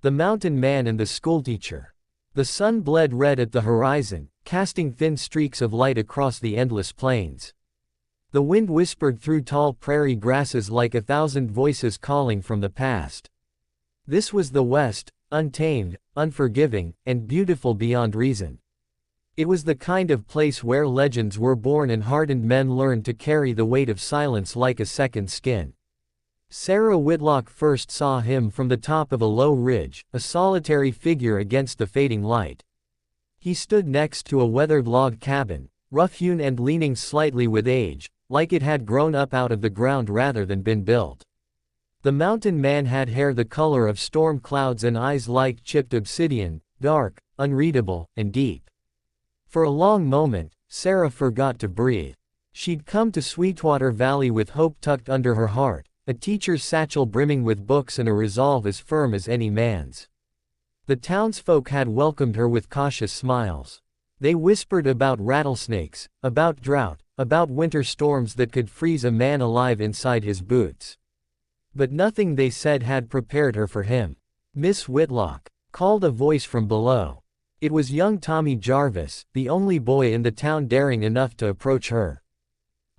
The Mountain Man and the Schoolteacher. The sun bled red at the horizon, casting thin streaks of light across the endless plains. The wind whispered through tall prairie grasses like 1,000 voices calling from the past. This was the West, untamed, unforgiving, and beautiful beyond reason. It was the kind of place where legends were born and hardened men learned to carry the weight of silence like a second skin. Sarah Whitlock first saw him from the top of a low ridge, a solitary figure against the fading light. He stood next to a weathered log cabin, rough-hewn and leaning slightly with age, like it had grown up out of the ground rather than been built. The Mountain Man had hair the color of storm clouds and eyes like chipped obsidian, dark, unreadable, and deep. For a long moment, Sarah forgot to breathe. She'd come to Sweetwater Valley with hope tucked under her heart, a teacher's satchel brimming with books and a resolve as firm as any man's. The townsfolk had welcomed her with cautious smiles. They whispered about rattlesnakes, about drought, about winter storms that could freeze a man alive inside his boots. But nothing they said had prepared her for him. "Miss Whitlock," called a voice from below. It was young Tommy Jarvis, the only boy in the town daring enough to approach her.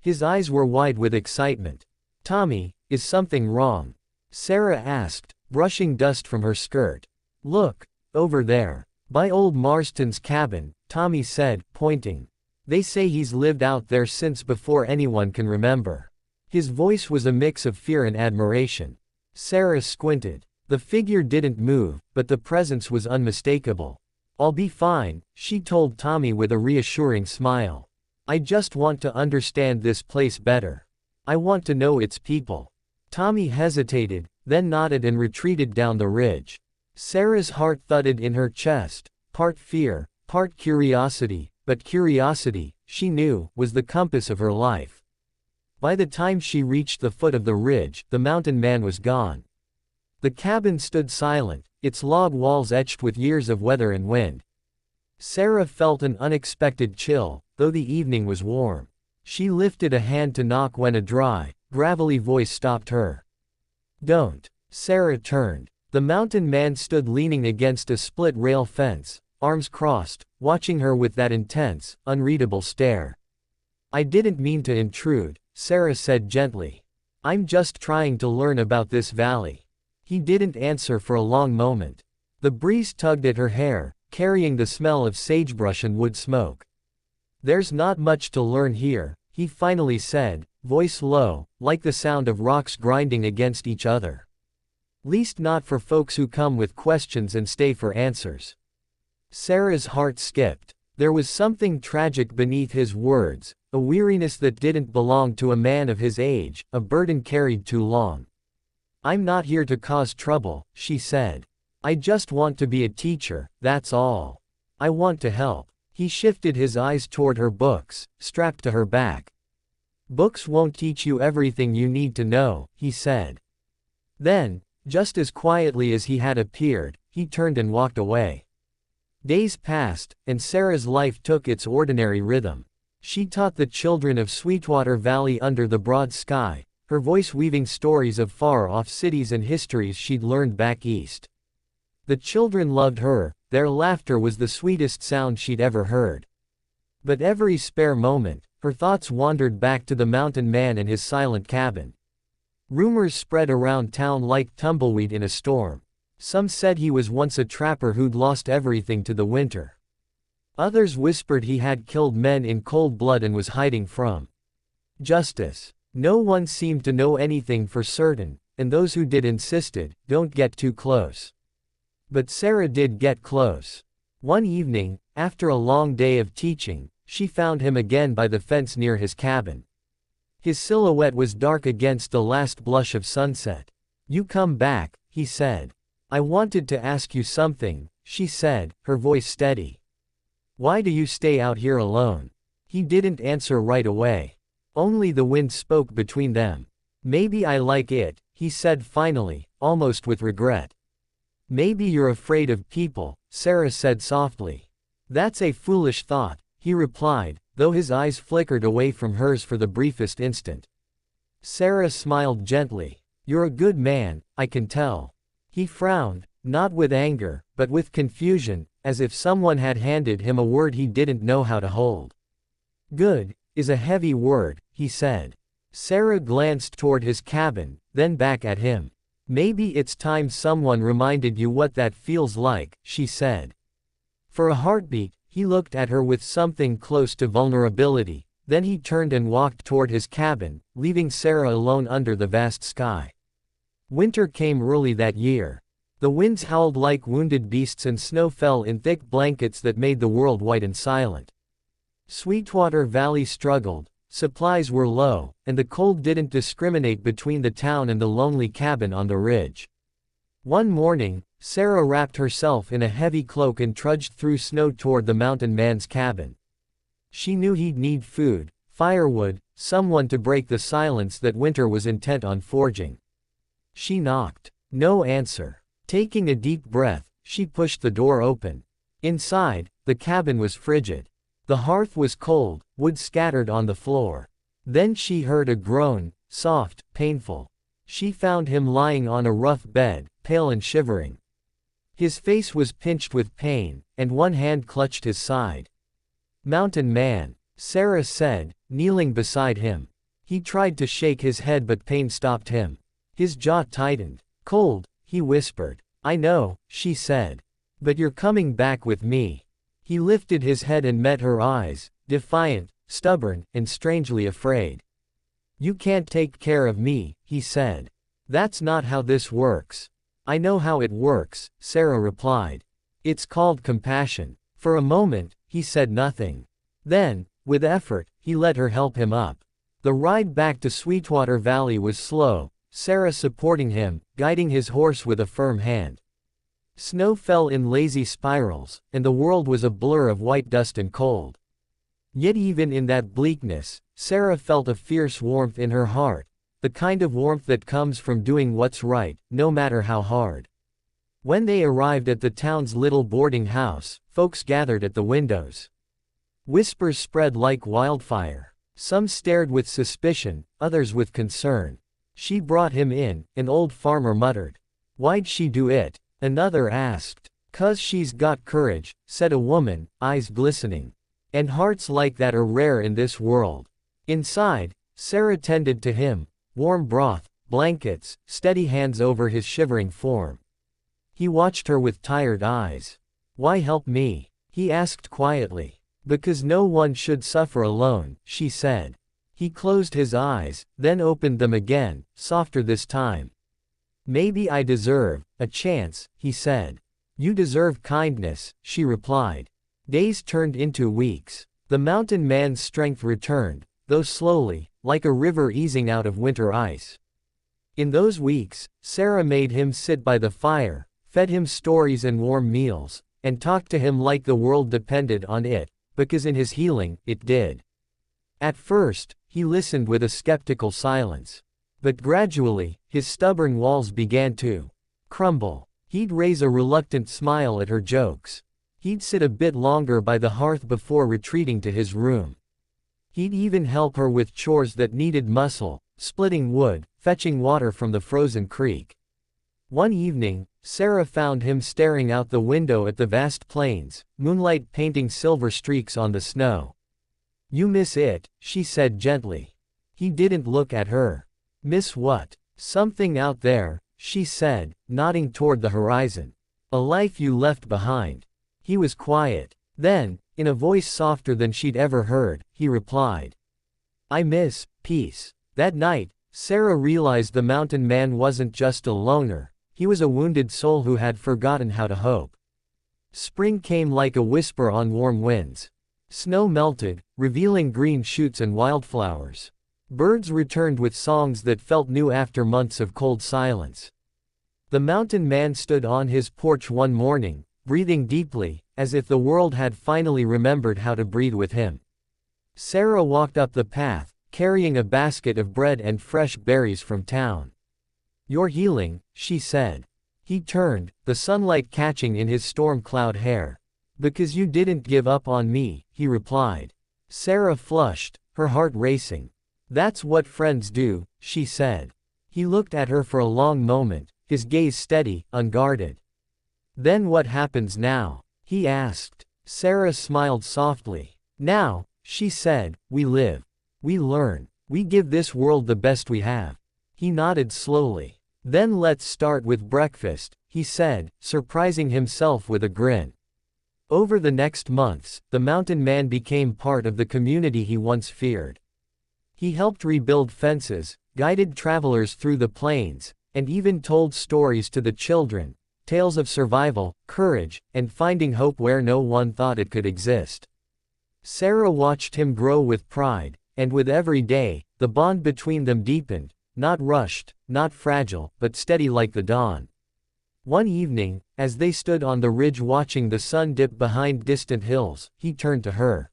His eyes were wide with excitement. "Tommy, is something wrong?" Sarah asked, brushing dust from her skirt. "Look, over there. By old Marston's cabin," Tommy said, pointing. "They say he's lived out there since before anyone can remember." His voice was a mix of fear and admiration. Sarah squinted. The figure didn't move, but the presence was unmistakable. "I'll be fine," she told Tommy with a reassuring smile. "I just want to understand this place better. I want to know its people." Tommy hesitated, then nodded and retreated down the ridge. Sarah's heart thudded in her chest, part fear, part curiosity, but curiosity, she knew, was the compass of her life. By the time she reached the foot of the ridge, the Mountain Man was gone. The cabin stood silent, its log walls etched with years of weather and wind. Sarah felt an unexpected chill, though the evening was warm. She lifted a hand to knock when a dry, gravelly voice stopped her. "Don't." Sarah turned. The Mountain Man stood leaning against a split-rail fence, arms crossed, watching her with that intense, unreadable stare. "I didn't mean to intrude," Sarah said gently. "I'm just trying to learn about this valley." He didn't answer for a long moment. The breeze tugged at her hair, carrying the smell of sagebrush and wood smoke. "There's not much to learn here," he finally said, voice low, like the sound of rocks grinding against each other. "Least not for folks who come with questions and stay for answers." Sarah's heart skipped. There was something tragic beneath his words, a weariness that didn't belong to a man of his age, a burden carried too long. "I'm not here to cause trouble," she said. "I just want to be a teacher, that's all. I want to help." He shifted his eyes toward her books, strapped to her back. "Books won't teach you everything you need to know," he said. Then, just as quietly as he had appeared, he turned and walked away. Days passed, and Sarah's life took its ordinary rhythm. She taught the children of Sweetwater Valley under the broad sky, her voice weaving stories of far-off cities and histories she'd learned back east. The children loved her, their laughter was the sweetest sound she'd ever heard. But every spare moment, her thoughts wandered back to the Mountain Man and his silent cabin. Rumors spread around town like tumbleweed in a storm. Some said he was once a trapper who'd lost everything to the winter. Others whispered he had killed men in cold blood and was hiding from justice. No one seemed to know anything for certain, and those who did insisted, "Don't get too close." But Sarah did get close. One evening, after a long day of teaching, she found him again by the fence near his cabin. His silhouette was dark against the last blush of sunset. "You come back," he said. "I wanted to ask you something," she said, her voice steady. "Why do you stay out here alone?" He didn't answer right away. Only the wind spoke between them. "Maybe I like it," he said finally, almost with regret. "Maybe you're afraid of people," Sarah said softly. "That's a foolish thought," he replied, though his eyes flickered away from hers for the briefest instant. Sarah smiled gently. "You're a good man, I can tell." He frowned, Not with anger, but with confusion, as if someone had handed him a word he didn't know how to hold. Good is a heavy word, he said. Sarah glanced toward his cabin, then back at him. Maybe it's time someone reminded you what that feels like, she said. For a heartbeat, he looked at her with something close to vulnerability, then he turned and walked toward his cabin, leaving Sarah alone under the vast sky. Winter came early that year. The winds howled like wounded beasts and snow fell in thick blankets that made the world white and silent. Sweetwater Valley struggled, supplies were low, and the cold didn't discriminate between the town and the lonely cabin on the ridge. One morning, Sarah wrapped herself in a heavy cloak and trudged through snow toward the mountain man's cabin. She knew he'd need food, firewood, someone to break the silence that winter was intent on forging. She knocked. No answer. Taking a deep breath, she pushed the door open. Inside, the cabin was frigid. The hearth was cold, wood scattered on the floor. Then she heard a groan, soft, painful. She found him lying on a rough bed, pale and shivering. His face was pinched with pain, and one hand clutched his side. "Mountain man," Sarah said, kneeling beside him. He tried to shake his head but pain stopped him. His jaw tightened. "Cold," he whispered. "I know," she said. "But you're coming back with me." He lifted his head and met her eyes, defiant, stubborn, and strangely afraid. "You can't take care of me," he said. "That's not how this works." "I know how it works," Sarah replied. "It's called compassion." For a moment, he said nothing. Then, with effort, he let her help him up. The ride back to Sweetwater Valley was slow, Sarah supporting him, guiding his horse with a firm hand. Snow fell in lazy spirals, and the world was a blur of white dust and cold. Yet even in that bleakness, Sarah felt a fierce warmth in her heart, the kind of warmth that comes from doing what's right, no matter how hard. When they arrived at the town's little boarding house, folks gathered at the windows. Whispers spread like wildfire. Some stared with suspicion, others with concern. "She brought him in," an old farmer muttered. "Why'd she do it?" another asked. "'Cause she's got courage," said a woman, eyes glistening. "And hearts like that are rare in this world." Inside, Sarah tended to him. Warm broth, blankets, steady hands over his shivering form. He watched her with tired eyes. "Why help me?" he asked quietly. "Because no one should suffer alone," she said. He closed his eyes, then opened them again, softer this time. "Maybe I deserve a chance," he said. "You deserve kindness," she replied. Days turned into weeks. The mountain man's strength returned, though slowly, like a river easing out of winter ice. In those weeks, Sarah made him sit by the fire, fed him stories and warm meals, and talked to him like the world depended on it, because in his healing, it did. At first, he listened with a skeptical silence. But gradually, his stubborn walls began to crumble. He'd raise a reluctant smile at her jokes. He'd sit a bit longer by the hearth before retreating to his room. He'd even help her with chores that needed muscle, splitting wood, fetching water from the frozen creek. One evening, Sarah found him staring out the window at the vast plains, moonlight painting silver streaks on the snow. "You miss it," she said gently. He didn't look at her. "Miss what?" "Something out there," she said, nodding toward the horizon. "A life you left behind." He was quiet. Then, in a voice softer than she'd ever heard, he replied, "I miss peace." That night, Sarah realized the mountain man wasn't just a loner, he was a wounded soul who had forgotten how to hope. Spring came like a whisper on warm winds. Snow melted, revealing green shoots and wildflowers. Birds returned with songs that felt new after months of cold silence. The mountain man stood on his porch one morning, breathing deeply, as if the world had finally remembered how to breathe with him. Sarah walked up the path, carrying a basket of bread and fresh berries from town. "You're healing," she said. He turned, the sunlight catching in his storm cloud hair. "Because you didn't give up on me," he replied. Sarah flushed, her heart racing. "That's what friends do," she said. He looked at her for a long moment, his gaze steady, unguarded. Then what happens now? He asked. Sarah smiled softly. Now, she said, we live. We learn. We give this world the best we have. He nodded slowly. Then let's start with breakfast, he said, surprising himself with a grin. Over the next months, the mountain man became part of the community he once feared. He helped rebuild fences, guided travelers through the plains, and even told stories to the children, tales of survival, courage, and finding hope where no one thought it could exist. Sarah watched him grow with pride, and with every day, the bond between them deepened, not rushed, not fragile, but steady like the dawn. One evening, as they stood on the ridge watching the sun dip behind distant hills, he turned to her.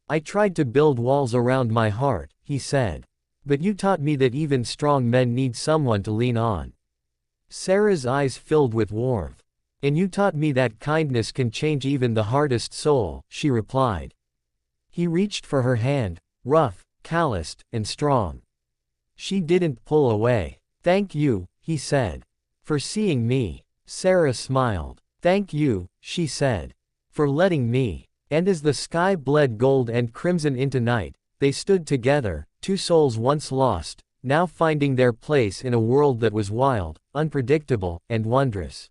I tried to build walls around my heart, he said. But you taught me that even strong men need someone to lean on. Sarah's eyes filled with warmth. And you taught me that kindness can change even the hardest soul, she replied. He reached for her hand, rough, calloused, and strong. She didn't pull away. Thank you, he said. For seeing me. Sarah smiled. Thank you, she said. For letting me. And as the sky bled gold and crimson into night, they stood together, two souls once lost, now finding their place in a world that was wild, unpredictable, and wondrous.